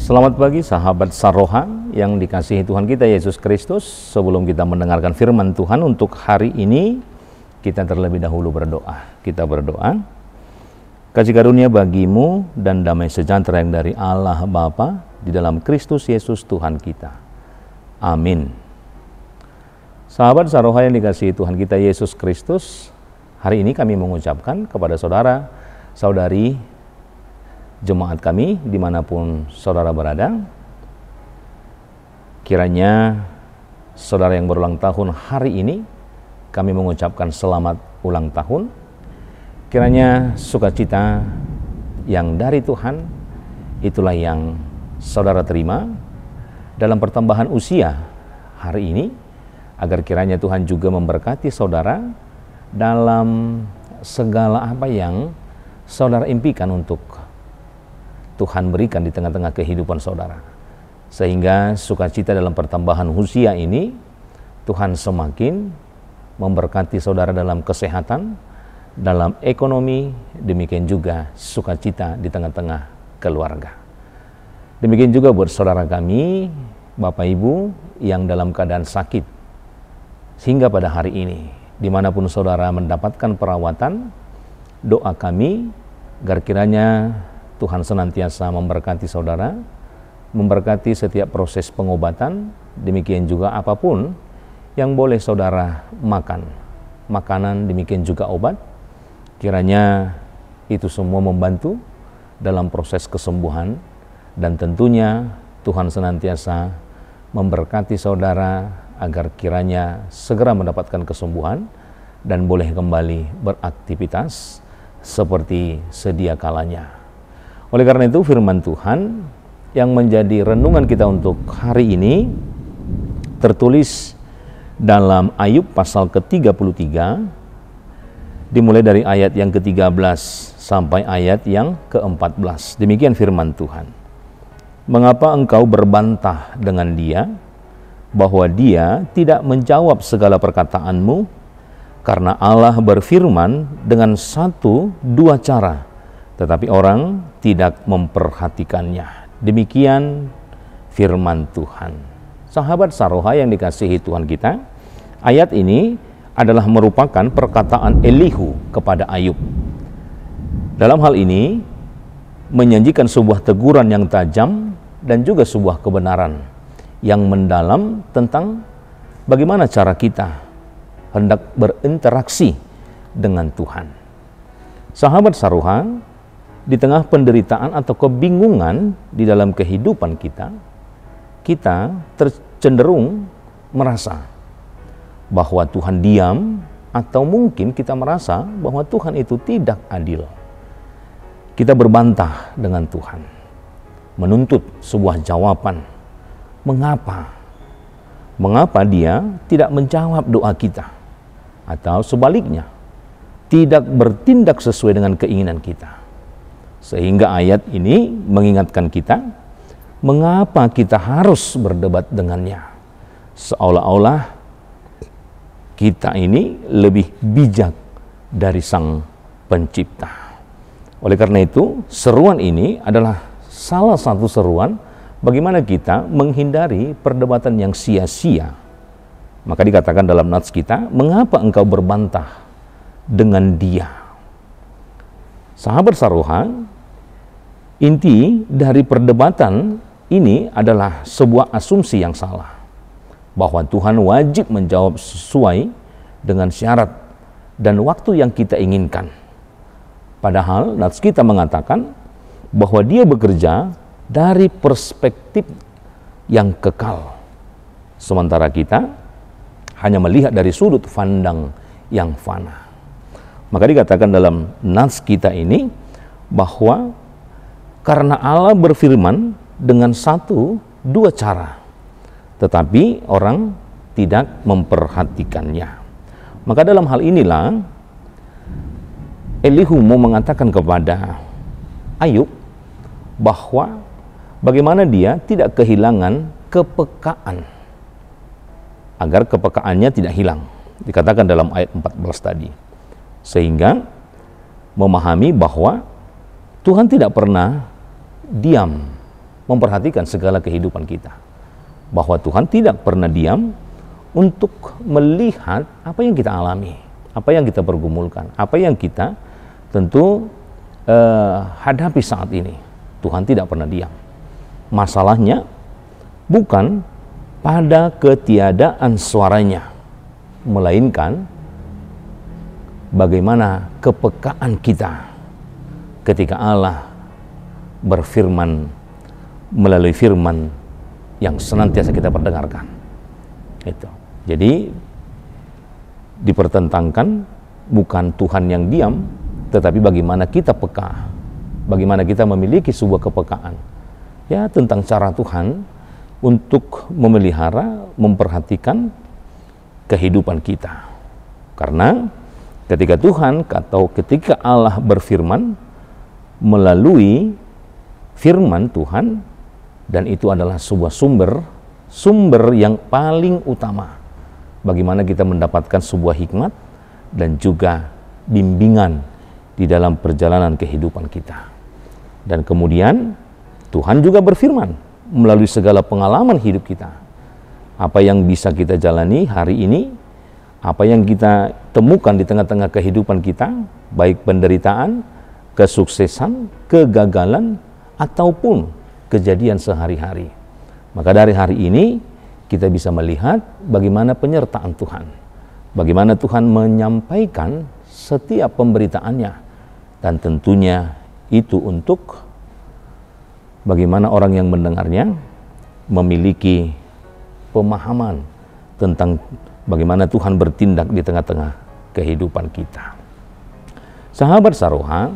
Selamat pagi sahabat Saroha yang dikasihi Tuhan kita Yesus Kristus. Sebelum kita mendengarkan firman Tuhan untuk hari ini, kita terlebih dahulu berdoa. Kita berdoa. Kasih karunia bagimu dan damai sejahtera yang dari Allah Bapa di dalam Kristus Yesus Tuhan kita. Amin. Sahabat Saroha yang dikasihi Tuhan kita Yesus Kristus, hari ini kami mengucapkan kepada saudara, saudari, jemaat kami dimanapun saudara berada, kiranya saudara yang berulang tahun hari ini, kami mengucapkan selamat ulang tahun. Kiranya sukacita yang dari Tuhan, itulah yang saudara terima dalam pertambahan usia hari ini, agar kiranya Tuhan juga memberkati saudara dalam segala apa yang saudara impikan untuk Tuhan berikan di tengah-tengah kehidupan saudara. Sehingga sukacita dalam pertambahan usia ini, Tuhan semakin memberkati saudara dalam kesehatan, dalam ekonomi, demikian juga sukacita di tengah-tengah keluarga. Demikian juga buat saudara kami, Bapak Ibu yang dalam keadaan sakit, sehingga pada hari ini, dimanapun saudara mendapatkan perawatan, doa kami agar kiranya Tuhan senantiasa memberkati saudara, memberkati setiap proses pengobatan, demikian juga apapun yang boleh saudara makan, makanan, demikian juga obat, kiranya itu semua membantu dalam proses kesembuhan, dan tentunya Tuhan senantiasa memberkati saudara agar kiranya segera mendapatkan kesembuhan dan boleh kembali beraktivitas seperti sedia kalanya. Oleh karena itu firman Tuhan yang menjadi renungan kita untuk hari ini tertulis dalam Ayub pasal ke-33, dimulai dari ayat yang ke-13 sampai ayat yang ke-14. Demikian firman Tuhan. Mengapa engkau berbantah dengan dia, bahwa dia tidak menjawab segala perkataanmu? Karena Allah berfirman dengan satu dua cara, tetapi orang tidak memperhatikannya. Demikian firman Tuhan. Sahabat Saroha yang dikasihi Tuhan kita, ayat ini adalah merupakan perkataan Elihu kepada Ayub. Dalam hal ini, menjanjikan sebuah teguran yang tajam dan juga sebuah kebenaran yang mendalam tentang bagaimana cara kita hendak berinteraksi dengan Tuhan. Sahabat Saroha, di tengah penderitaan atau kebingungan di dalam kehidupan kita, kita cenderung merasa bahwa Tuhan diam, atau mungkin kita merasa bahwa Tuhan itu tidak adil. Kita berbantah dengan Tuhan, menuntut sebuah jawaban. Mengapa? Mengapa dia tidak menjawab doa kita? Atau sebaliknya, tidak bertindak sesuai dengan keinginan kita. Sehingga ayat ini mengingatkan kita, mengapa kita harus berdebat dengannya. Seolah-olah kita ini lebih bijak dari Sang Pencipta. Oleh karena itu, seruan ini adalah salah satu seruan bagaimana kita menghindari perdebatan yang sia-sia. Maka dikatakan dalam nats kita, mengapa engkau berbantah dengan dia? Sahabat Saroha, inti dari perdebatan ini adalah sebuah asumsi yang salah, bahwa Tuhan wajib menjawab sesuai dengan syarat dan waktu yang kita inginkan. Padahal nats kita mengatakan bahwa dia bekerja dari perspektif yang kekal, sementara kita hanya melihat dari sudut pandang yang fana. Maka dikatakan dalam nats kita ini bahwa karena Allah berfirman dengan satu dua cara, tetapi orang tidak memperhatikannya. Maka dalam hal inilah Elihu mau mengatakan kepada Ayub bahwa bagaimana dia tidak kehilangan kepekaan, agar kepekaannya tidak hilang. Dikatakan dalam ayat 14 tadi. Sehingga memahami bahwa Tuhan tidak pernah diam memperhatikan segala kehidupan kita. Bahwa Tuhan tidak pernah diam untuk melihat apa yang kita alami, apa yang kita pergumulkan, apa yang kita tentu hadapi saat ini. Tuhan tidak pernah diam. Masalahnya bukan pada ketiadaan suaranya, melainkan bagaimana kepekaan kita ketika Allah berfirman melalui firman yang senantiasa kita perdengarkan. Itu. Jadi dipertentangkan bukan Tuhan yang diam, tetapi bagaimana kita peka, bagaimana kita memiliki sebuah kepekaan ya tentang cara Tuhan untuk memelihara, memperhatikan kehidupan kita. Karena ketika Tuhan atau ketika Allah berfirman melalui firman Tuhan, dan itu adalah sebuah sumber yang paling utama bagaimana kita mendapatkan sebuah hikmat dan juga bimbingan di dalam perjalanan kehidupan kita. Dan kemudian Tuhan juga berfirman melalui segala pengalaman hidup kita. Apa yang bisa kita jalani hari ini, apa yang kita temukan di tengah-tengah kehidupan kita, baik penderitaan, kesuksesan, kegagalan, ataupun kejadian sehari-hari. Maka dari hari ini kita bisa melihat bagaimana penyertaan Tuhan, bagaimana Tuhan menyampaikan setiap pemberitaannya, dan tentunya itu untuk bagaimana orang yang mendengarnya memiliki pemahaman tentang bagaimana Tuhan bertindak di tengah-tengah kehidupan kita. Sahabat Saroha,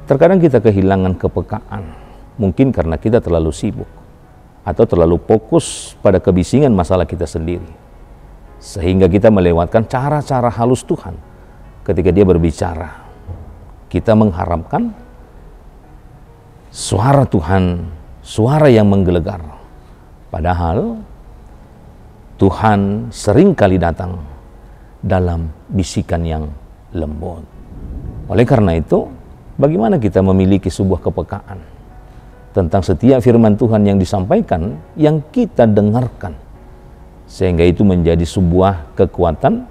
terkadang kita kehilangan kepekaan. Mungkin karena kita terlalu sibuk atau terlalu fokus pada kebisingan masalah kita sendiri, sehingga kita melewatkan cara-cara halus Tuhan ketika Dia berbicara. Kita mengharapkan suara Tuhan, suara yang menggelegar, padahal Tuhan seringkali datang dalam bisikan yang lembut. Oleh karena itu, bagaimana kita memiliki sebuah kepekaan tentang setiap firman Tuhan yang disampaikan, yang kita dengarkan, sehingga itu menjadi sebuah kekuatan,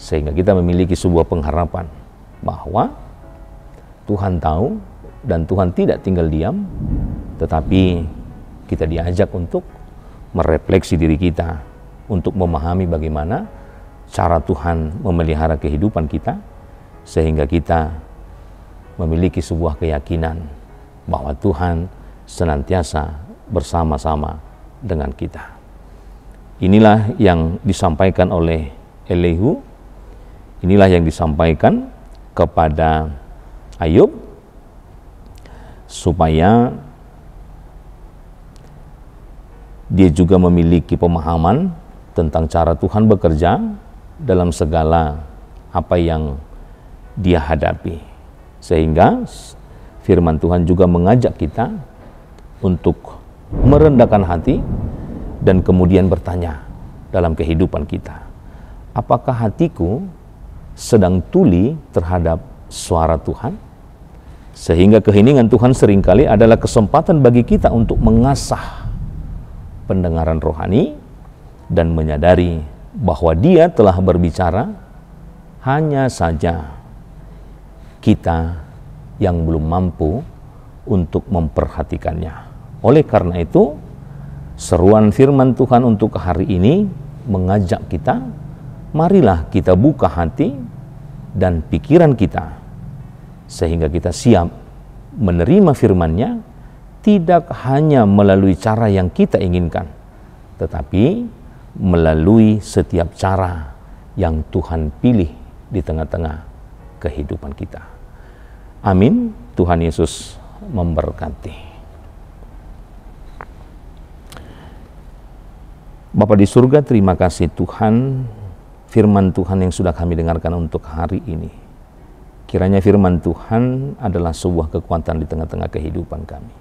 sehingga kita memiliki sebuah pengharapan bahwa Tuhan tahu dan Tuhan tidak tinggal diam, tetapi kita diajak untuk merefleksi diri kita, untuk memahami bagaimana cara Tuhan memelihara kehidupan kita, sehingga kita memiliki sebuah keyakinan bahwa Tuhan senantiasa bersama-sama dengan kita. Inilah yang disampaikan oleh Elihu, inilah yang disampaikan kepada Ayub, supaya dia juga memiliki pemahaman tentang cara Tuhan bekerja dalam segala apa yang dia hadapi, sehingga firman Tuhan juga mengajak kita untuk merendahkan hati dan kemudian bertanya dalam kehidupan kita, apakah hatiku sedang tuli terhadap suara Tuhan? Sehingga keheningan Tuhan seringkali adalah kesempatan bagi kita untuk mengasah pendengaran rohani dan menyadari bahwa Dia telah berbicara, hanya saja kita yang belum mampu untuk memperhatikannya. Oleh karena itu, seruan firman Tuhan untuk hari ini mengajak kita, marilah kita buka hati dan pikiran kita, sehingga kita siap menerima firman-Nya, tidak hanya melalui cara yang kita inginkan, tetapi melalui setiap cara yang Tuhan pilih di tengah-tengah kehidupan kita. Amin. Tuhan Yesus memberkati. Bapa di surga, terima kasih Tuhan, firman Tuhan yang sudah kami dengarkan untuk hari ini. Kiranya firman Tuhan adalah sebuah kekuatan di tengah-tengah kehidupan kami,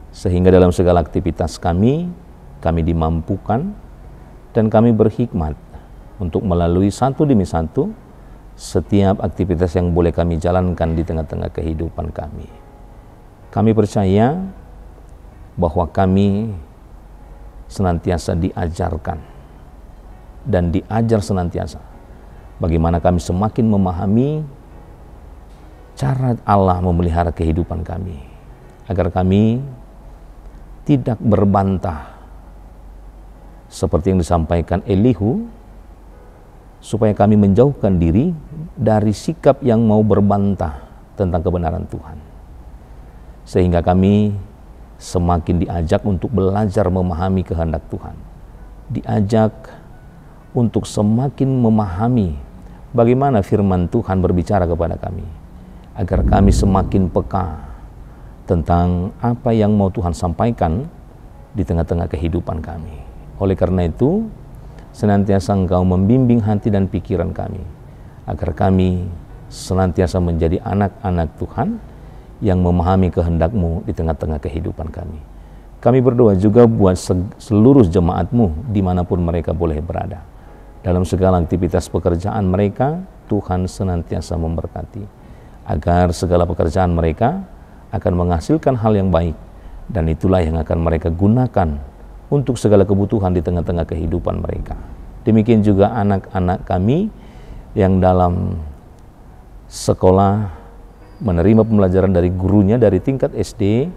sehingga dalam segala aktivitas kami dimampukan dan kami berhikmat untuk melalui satu demi satu setiap aktivitas yang boleh kami jalankan di tengah-tengah kehidupan kami. Kami percaya bahwa kami senantiasa diajarkan dan diajar senantiasa bagaimana kami semakin memahami cara Allah memelihara kehidupan kami, agar kami tidak berbantah seperti yang disampaikan Elihu, supaya kami menjauhkan diri dari sikap yang mau berbantah tentang kebenaran Tuhan, sehingga kami semakin diajak untuk belajar memahami kehendak Tuhan, diajak untuk semakin memahami bagaimana firman Tuhan berbicara kepada kami, agar kami semakin peka tentang apa yang mau Tuhan sampaikan di tengah-tengah kehidupan kami. Oleh karena itu, senantiasa Engkau membimbing hati dan pikiran kami, agar kami senantiasa menjadi anak-anak Tuhan yang memahami kehendak-Mu di tengah-tengah kehidupan kami. Kami berdoa juga buat seluruh jemaat-Mu dimanapun mereka boleh berada. Dalam segala aktivitas pekerjaan mereka, Tuhan senantiasa memberkati, agar segala pekerjaan mereka akan menghasilkan hal yang baik, dan itulah yang akan mereka gunakan untuk segala kebutuhan di tengah-tengah kehidupan mereka. Demikian juga anak-anak kami yang dalam sekolah menerima pembelajaran dari gurunya dari tingkat SD,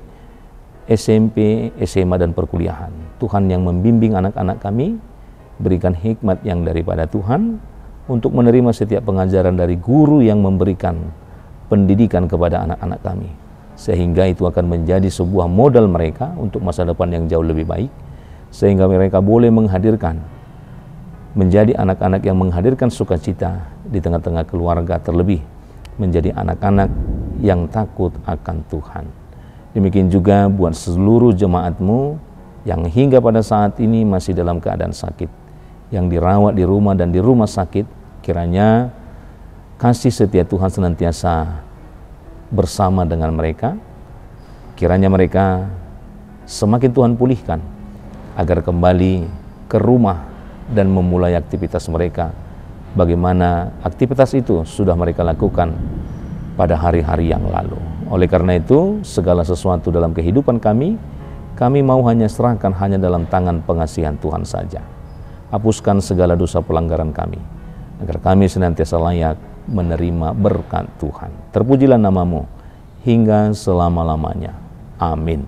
SMP, SMA, dan perkuliahan. Tuhan yang membimbing anak-anak kami, berikan hikmat yang daripada Tuhan untuk menerima setiap pengajaran dari guru yang memberikan pendidikan kepada anak-anak kami, sehingga itu akan menjadi sebuah modal mereka untuk masa depan yang jauh lebih baik, sehingga mereka boleh menjadi anak-anak yang menghadirkan sukacita di tengah-tengah keluarga, terlebih menjadi anak-anak yang takut akan Tuhan. Demikian juga buat seluruh jemaat-Mu yang hingga pada saat ini masih dalam keadaan sakit, yang dirawat di rumah dan di rumah sakit, kiranya kasih setia Tuhan senantiasa bersama dengan mereka. Kiranya mereka semakin Tuhan pulihkan, agar kembali ke rumah dan memulai aktivitas mereka bagaimana aktivitas itu sudah mereka lakukan pada hari-hari yang lalu. Oleh karena itu, segala sesuatu dalam kehidupan kami mau hanya serahkan hanya dalam tangan pengasihan Tuhan saja. Hapuskan segala dosa pelanggaran kami, agar kami senantiasa layak menerima berkat Tuhan. Terpujilah nama-Mu hingga selama-lamanya. Amin.